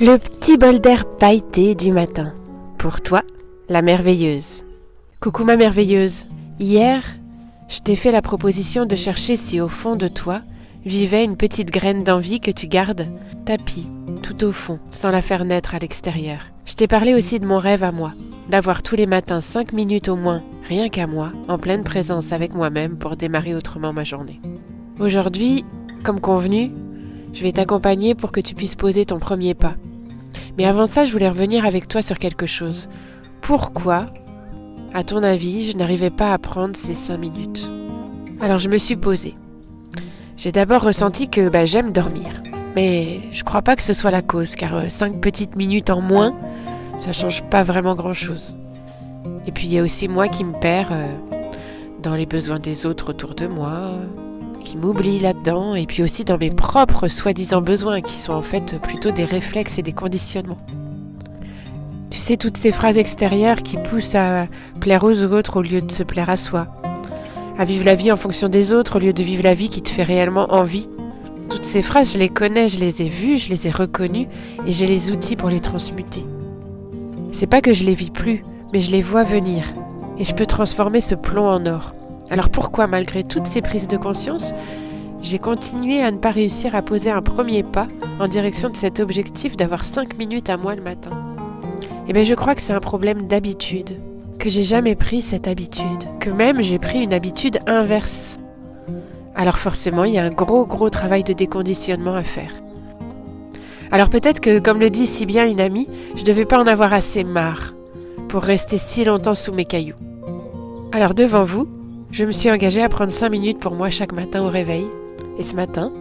Le petit bol d'air pailleté du matin. Pour toi, la merveilleuse. Coucou ma merveilleuse. Hier, je t'ai fait la proposition de chercher si au fond de toi vivait une petite graine d'envie que tu gardes tapie, tout au fond, sans la faire naître à l'extérieur. Je t'ai parlé aussi de mon rêve à moi, d'avoir tous les matins 5 minutes au moins, rien qu'à moi, en pleine présence avec moi-même pour démarrer autrement ma journée. Aujourd'hui, comme convenu, je vais t'accompagner pour que tu puisses poser ton premier pas. Mais avant ça, je voulais revenir avec toi sur quelque chose. Pourquoi, à ton avis, je n'arrivais pas à prendre ces 5 minutes ? Alors je me suis posée. J'ai d'abord ressenti que j'aime dormir. Mais je crois pas que ce soit la cause, car 5 petites minutes en moins, ça change pas vraiment grand-chose. Et puis il y a aussi moi qui me perds dans les besoins des autres autour de moi, qui m'oublie là-dedans, et puis aussi dans mes propres soi-disant besoins, qui sont en fait plutôt des réflexes et des conditionnements. Tu sais, toutes ces phrases extérieures qui poussent à plaire aux autres au lieu de se plaire à soi, à vivre la vie en fonction des autres au lieu de vivre la vie qui te fait réellement envie. Toutes ces phrases, je les connais, je les ai vues, je les ai reconnues, et j'ai les outils pour les transmuter. C'est pas que je les vis plus, mais je les vois venir, et je peux transformer ce plomb en or. Alors pourquoi, malgré toutes ces prises de conscience, j'ai continué à ne pas réussir à poser un premier pas en direction de cet objectif d'avoir 5 minutes à moi le matin ? Je crois que c'est un problème d'habitude, que j'ai jamais pris cette habitude, que même j'ai pris une habitude inverse. Alors forcément, il y a un gros travail de déconditionnement à faire. Alors peut-être que, comme le dit si bien une amie, je devais pas en avoir assez marre pour rester si longtemps sous mes cailloux. Alors devant vous, je me suis engagée à prendre 5 minutes pour moi chaque matin au réveil. Et ce matin,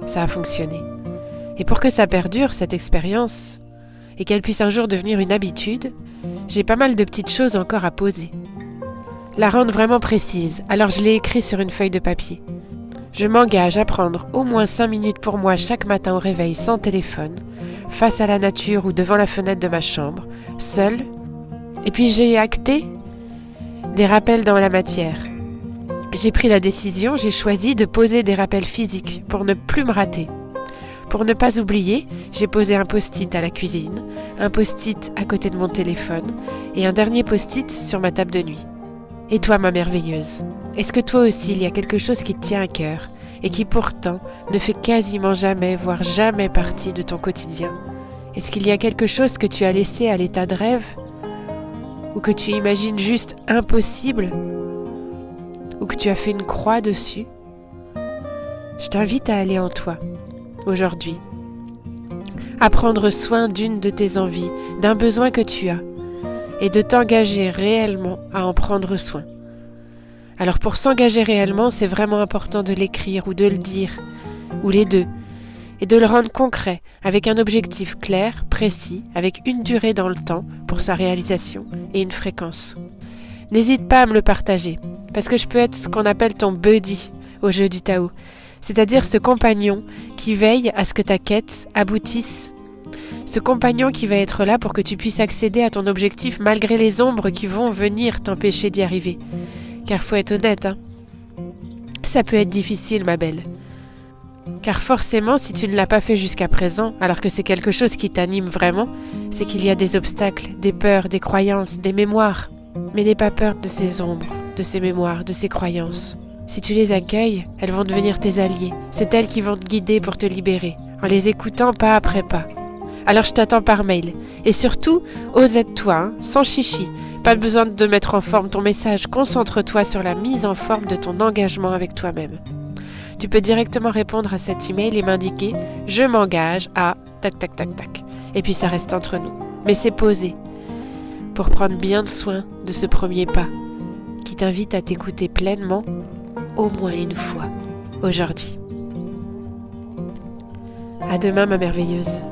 ça a fonctionné. Et pour que ça perdure, cette expérience, et qu'elle puisse un jour devenir une habitude, j'ai pas mal de petites choses encore à poser. La rendre vraiment précise, alors je l'ai écrit sur une feuille de papier. Je m'engage à prendre au moins 5 minutes pour moi chaque matin au réveil sans téléphone, face à la nature ou devant la fenêtre de ma chambre, seule. Et puis j'ai acté des rappels dans la matière. J'ai pris la décision, j'ai choisi de poser des rappels physiques pour ne plus me rater. Pour ne pas oublier, j'ai posé un post-it à la cuisine, un post-it à côté de mon téléphone et un dernier post-it sur ma table de nuit. Et toi, ma merveilleuse, est-ce que toi aussi il y a quelque chose qui te tient à cœur et qui pourtant ne fait quasiment jamais, voire jamais partie de ton quotidien ? Est-ce qu'il y a quelque chose que tu as laissé à l'état de rêve ? Ou que tu imagines juste impossible ? Ou que tu as fait une croix dessus ? Je t'invite à aller en toi, aujourd'hui, à prendre soin d'une de tes envies, d'un besoin que tu as, et de t'engager réellement à en prendre soin. Alors pour s'engager réellement, c'est vraiment important de l'écrire ou de le dire, ou les deux, et de le rendre concret, avec un objectif clair, précis, avec une durée dans le temps pour sa réalisation et une fréquence. N'hésite pas à me le partager, parce que je peux être ce qu'on appelle ton buddy au jeu du Tao, c'est-à-dire ce compagnon qui veille à ce que ta quête aboutisse. Ce compagnon qui va être là pour que tu puisses accéder à ton objectif malgré les ombres qui vont venir t'empêcher d'y arriver. Car faut être honnête, ça peut être difficile, ma belle. Car forcément, si tu ne l'as pas fait jusqu'à présent, alors que c'est quelque chose qui t'anime vraiment, c'est qu'il y a des obstacles, des peurs, des croyances, des mémoires. Mais n'aie pas peur de ces ombres, de ces mémoires, de ces croyances. Si tu les accueilles, elles vont devenir tes alliés. C'est elles qui vont te guider pour te libérer, en les écoutant pas après pas. Alors je t'attends par mail. Et surtout, ose être toi, sans chichi. Pas besoin de mettre en forme ton message. Concentre-toi sur la mise en forme de ton engagement avec toi-même. Tu peux directement répondre à cet email et m'indiquer « Je m'engage à... » tac tac tac tac. Et puis ça reste entre nous. Mais c'est posé. Pour prendre bien soin de ce premier pas qui t'invite à t'écouter pleinement au moins une fois aujourd'hui. À demain, ma merveilleuse.